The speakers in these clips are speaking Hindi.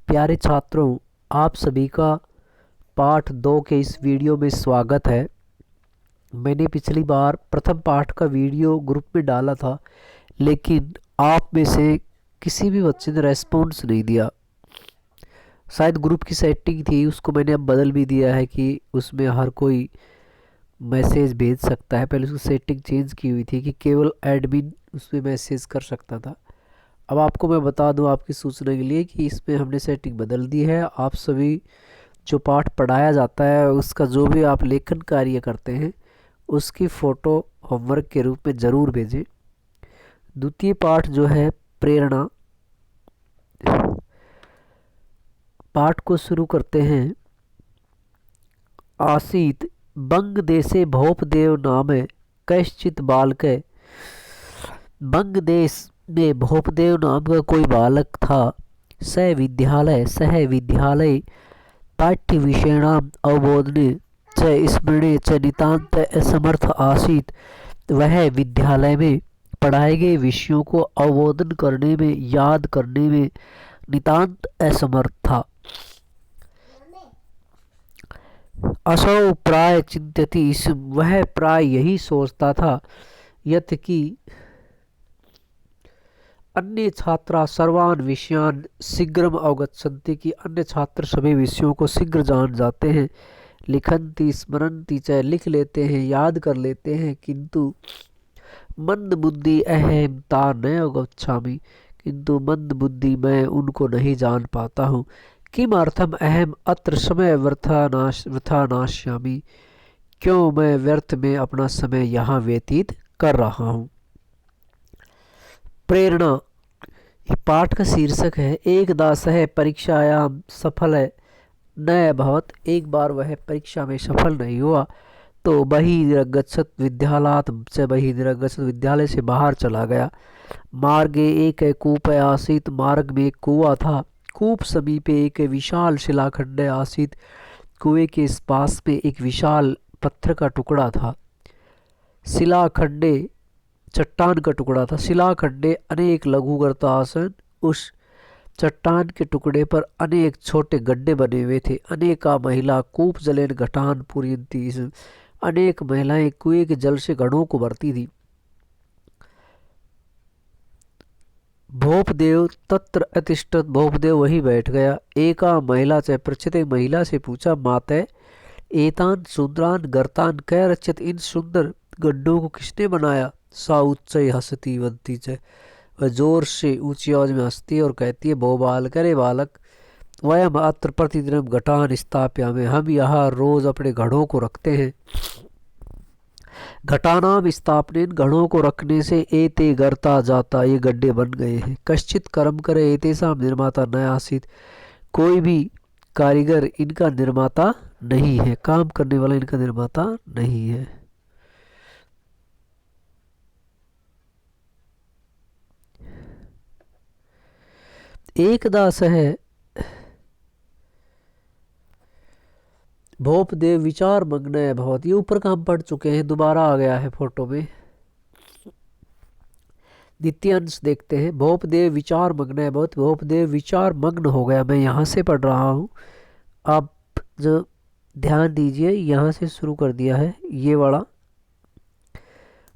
प्यारे छात्रों, आप सभी का पाठ 2 के इस वीडियो में स्वागत है। मैंने पिछली बार प्रथम पाठ का वीडियो ग्रुप में डाला था, लेकिन आप में से किसी भी बच्चे ने रेस्पॉन्स नहीं दिया। शायद ग्रुप की सेटिंग थी, उसको मैंने अब बदल भी दिया है कि उसमें हर कोई मैसेज भेज सकता है। पहले उसकी सेटिंग चेंज की हुई थी कि केवल एडमिन उसमें मैसेज कर सकता था। अब आपको मैं बता दूं आपकी सूचना के लिए कि इसमें हमने सेटिंग बदल दी है। आप सभी जो पाठ पढ़ाया जाता है उसका जो भी आप लेखन कार्य करते हैं उसकी फ़ोटो होमवर्क के रूप में ज़रूर भेजें। द्वितीय पाठ जो है प्रेरणा, पाठ को शुरू करते हैं। आसीत बंग देशे भोपदेव नामे कैश्चित बालके। बंग देश में भोपदेव नाम का कोई बालक था। सह विद्यालय पाठ्य विषयाणाम अवबोधने च स्मरणे च नितांत असमर्थ आसीत। वह विद्यालय में पढ़ाए गए विषयों को अवबोधन करने में, याद करने में नितांत असमर्थ था। असौ प्राय चिंत्यति, वह प्राय यही सोचता था यत कि अन्य छात्रा सर्वान विषयान शीघ्रम अवगच्छन्ति, कि अन्य छात्र सभी विषयों को शीघ्र जान जाते हैं। लिखन्ति स्मरन्ति च, लिख लेते हैं, याद कर लेते हैं। किंतु मंद बुद्धि अहम ता न अवगच्छामि, किंतु मंद बुद्धि मैं उनको नहीं जान पाता हूँ। किमर्थम अहम अत्र समय वृथा नाश्यामि, क्यों मैं व्यर्थ में अपना समय यहाँ व्यतीत कर रहा हूँ। प्रेरणा, ये पाठ का शीर्षक है। एक दास है परीक्षायाम सफल है न अभवत, एक बार वह परीक्षा में सफल नहीं हुआ तो बहिर्गच्छत विद्यालयात् च, बहिर्गच्छत विद्यालय से बाहर चला गया। मार्गे एक कूप आसीत, मार्ग में एक कुआं था। कूप समीपे एक विशाल शिलाखंड आसीत, कुएं के पास में एक विशाल पत्थर का टुकड़ा था। शिलाखंडे, चट्टान का टुकड़ा था। शिलाखंडे अनेक लघु गर्त आसन, उस चट्टान के टुकड़े पर अनेक छोटे गड्ढे बने हुए थे। अनेका महिला कूप जलेन घटान पूरयन्ति, अनेक महिलाएं कुएं के जल से घड़ों को भरती थी। भोपदेव तत्र अतिष्ठत, भोपदेव वहीं बैठ गया। एका महिला से पृच्छते, महिला से पूछा, माते एतान सुंदरान गर्तान कै रचित, इन सुंदर गड्ढों को किसने बनाया। सा उच्च हंसती वंती च, वह जोर से ऊंची आवाज में हंसती है और कहती है, भो बालक, अरे बालक, वयम अत्र प्रतिदिन घटान स्थाप्यामि, हम यहाँ रोज अपने घड़ों को रखते हैं। घटानाम स्थापनेन, घड़ों को रखने से एते गर्ता जाता, ये गड्ढे बन गए हैं। कश्चित कर्म करे एतेषाम निर्माता न आसीत, कोई भी कारीगर इनका निर्माता नहीं है, काम करने वाला इनका निर्माता नहीं है। एक दास है भोपदेव विचार मग्न है बहुत, ये ऊपर का हम पढ़ चुके हैं, दोबारा आ गया है फोटो में। द्वितीय अंश देखते हैं। भोपदेव विचार मग्न है बहुत, भोपदेव विचार मग्न हो गया। मैं यहाँ से पढ़ रहा हूँ, आप जो ध्यान दीजिए, यहाँ से शुरू कर दिया है ये वाला।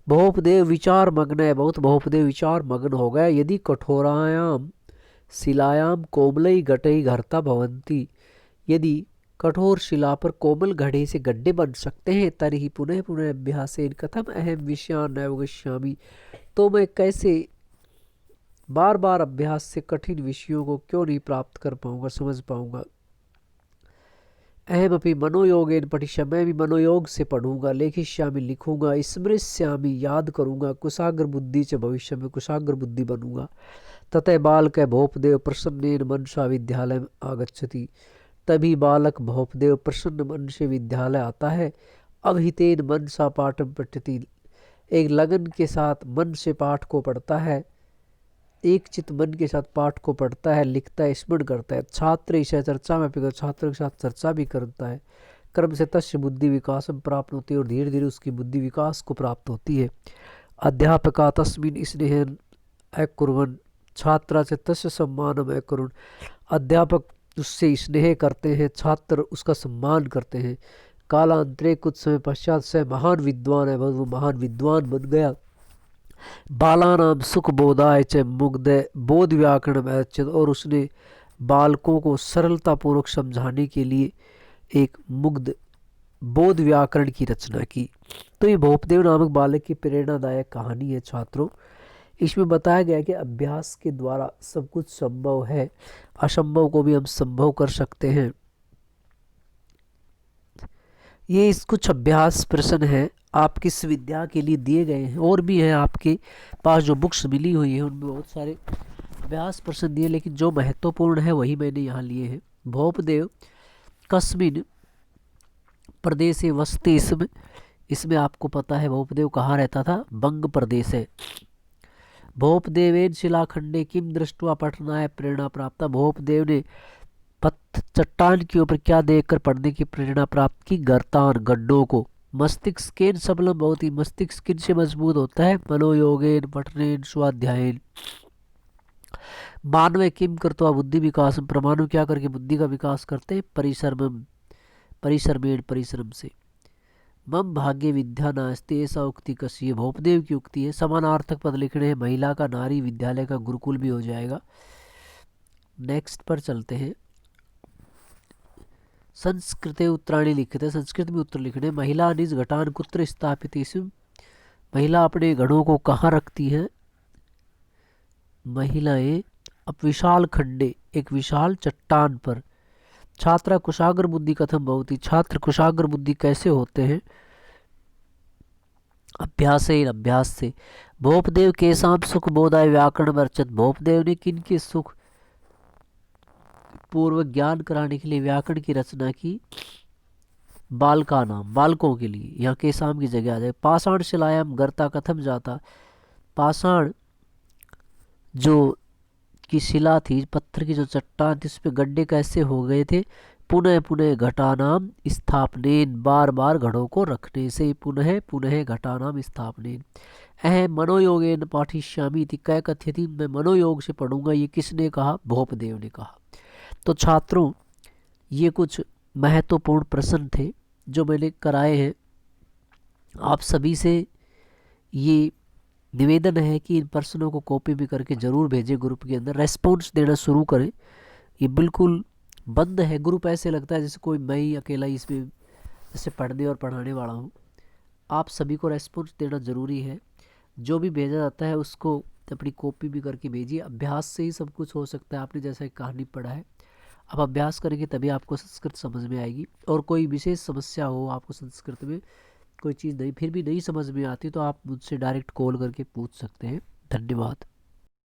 भोपदेव विचार मग्न है बहुत, भोपदेव विचार मग्न हो गया। यदि कठोरायाम शिलायाम कोमलई घटई घरता भवंती, यदि कठोर शिला पर कोमल घड़े से गड्ढे बन सकते हैं, तरही पुनः पुनः अभ्यासेन कथम अहम विषयान न अवगच्छामि, तो मैं कैसे बार बार अभ्यास से कठिन विषयों को क्यों नहीं प्राप्त कर पाऊंगा, समझ पाऊंगा। अहम अपनी मनोयोगेन पठिष्यामि, मैं भी मनोयोग से पढ़ूंगा। लेखिष्यामि, लिखूंगा। स्मृष्यामि, याद करूंगा। कुशाग्र बुद्धि से, भविष्य में कुशाग्र बुद्धि बनूंगा। ततः बालक भोपदेव प्रसन्नेन मनसा विद्यालय आगच्छति, तभी बालक भोपदेव प्रसन्न मन से विद्यालय आता है। अभिहितेन मनसा पाठम पठति, एक लगन के साथ मन से पाठ को पढ़ता है, एक चित मन के साथ पाठ को पढ़ता है, लिखता है, स्मरण करता है। छात्र इसे चर्चा में अपने छात्रों के साथ चर्चा भी करता है। क्रम से तस्य बुद्धि विकास प्राप्त होती है और धीरे धीरे उसकी बुद्धि विकास को प्राप्त होती है। अध्यापका तस्मिन स्नेहन अकुर्वन्, छात्रा से तस्य सम्मानम अकुर्वन्, अध्यापक उससे स्नेह करते हैं, छात्र उसका सम्मान करते हैं। कालांतरे कुछ समय पश्चात से महान विद्वान है, वो महान विद्वान बन गया। बालानाम सुख बोधाय च मुग्ध बोध व्याकरण में, और उसने बालकों को सरलतापूर्वक समझाने के लिए एक मुग्ध बोध व्याकरण की रचना की। तो ये भोपदेव नामक बालक की प्रेरणादायक कहानी है छात्रों। इसमें बताया गया है कि अभ्यास के द्वारा सब कुछ संभव है, असंभव को भी हम संभव कर सकते हैं। ये इस कुछ अभ्यास प्रश्न हैं आप किस विद्या के लिए दिए गए हैं, और भी हैं आपके पास जो बुक्स मिली हुई है उनमें बहुत सारे अभ्यास प्रश्न दिए, लेकिन जो महत्वपूर्ण है वही मैंने यहाँ लिए हैं। भोपदेव कस्मिन प्रदेश वसते, इसमें आपको पता है भोपदेव कहाँ रहता था, बंग प्रदेश है। भोपदेवेन शिलाखंडे किम दृष्टवा पठनाय प्रेरणा प्राप्त, भोपदेव ने चट्टान के ऊपर क्या देखकर पढ़ने की प्रेरणा प्राप्त की, गर्तान गड्ढों को। मस्तिष्केन सबलम, बहुत ही मस्तिष्क किन से मजबूत होता है, मनोयोगेन पठनेन स्वाध्यायन। मानव किम करत्वा बुद्धि विकास, परमाणु क्या करके बुद्धि का विकास करते हैं, परिश्रम परिश्रमेण परिश्रम से। मम भाग्य विद्या नास्ति, ऐसा उक्ति कसी है, भोपदेव की उक्ति है। समानार्थक पद लिखने हैं, महिला का नारी विद्यालय का गुरुकुल भी हो जाएगा। नेक्स्ट पर चलते हैं। संस्कृते उत्तराणी लिखते, संस्कृत में उत्तर लिखने। महिला निज घटान कुत्र स्थापित, महिला अपने घड़ों को कहाँ रखती हैं, महिलाएं अब विशाल खंडे, एक विशाल चट्टान पर। छात्रा कुशाग्र बुद्धि कथम भवति, छात्र कुशाग्र बुद्धि कैसे होते हैं, अभ्यास अभ्यास से। भोपदेव केसाम सुख बोधाय व्याकरण वर्चत, भोपदेव ने किन के सुख पूर्व ज्ञान कराने के लिए व्याकरण की रचना की, बाल का नाम, बालकों के लिए, यहाँ केसाम की जगह आ जाए। पाषाण शिलायाम गर्ता कथम जाता, पाषाण जो की शिला थी, पत्थर की जो चट्टान थी, उस पे गड्ढे कैसे हो गए थे, पुनः पुनः घटानाम स्थापनेन, बार बार घड़ों को रखने से, पुनः पुनः घटानाम स्थापनेन। अहम मनोयोगेन पाठिष्यामि इति कै कथयति, मैं मनोयोग से पढ़ूंगा, ये किसने कहा, भोपदेव ने कहा। तो छात्रों ये कुछ महत्वपूर्ण प्रश्न थे जो मैंने कराए हैं। आप सभी से ये निवेदन है कि इन प्रश्नों को कॉपी भी करके ज़रूर भेजें ग्रुप के अंदर, रेस्पॉन्स देना शुरू करें। ये बिल्कुल बंद है ग्रुप, ऐसे लगता है जैसे कोई मैं ही अकेला ही इसमें जैसे पढ़ने और पढ़ाने वाला हूँ। आप सभी को रेस्पॉन्स देना ज़रूरी है, जो भी भेजा जाता है उसको अपनी कॉपी भी करके भेजिए। अभ्यास से ही सब कुछ हो सकता है। आपने जैसा एक कहानी पढ़ा है, आप अभ्यास करेंगे तभी आपको संस्कृत समझ में आएगी। और कोई विशेष समस्या हो आपको संस्कृत में, कोई चीज़ नहीं फिर भी नहीं समझ में आती, तो आप मुझसे डायरेक्ट कॉल करके पूछ सकते हैं। धन्यवाद।